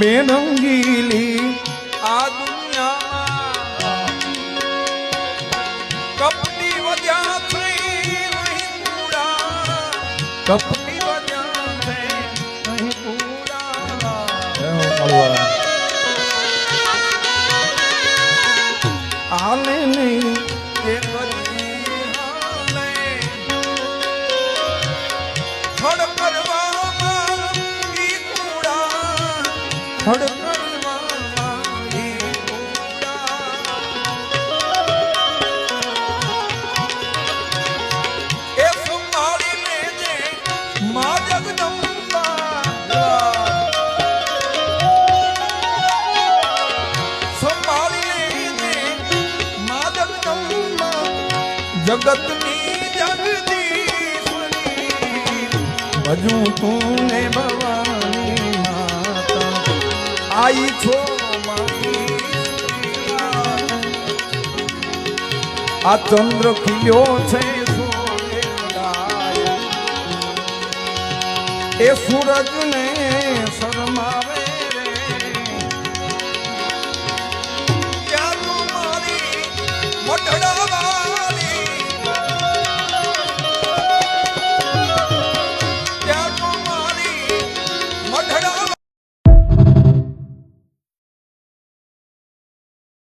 બેરંગીલી આ દુનિયા કપટી વધ્યા થઈ અહીં પૂરા કપટી વધ્યા થઈ અહીં પૂરા હાલે નહીં એ કરી હાલે ખડ કરવામાં ઈ કુડા ખડ કરવામાં ઈ કુડા એ સંભાળી લેજે મા જગદંબા સંભાળી લેજે મા જગદંબા જગતની જગદીશ્વરી ભજુ તું ને ભવાની માતા આઈ છો મારી આ ચંદ્ર ખીલ્યો છે એ સૂરજ ને શરમા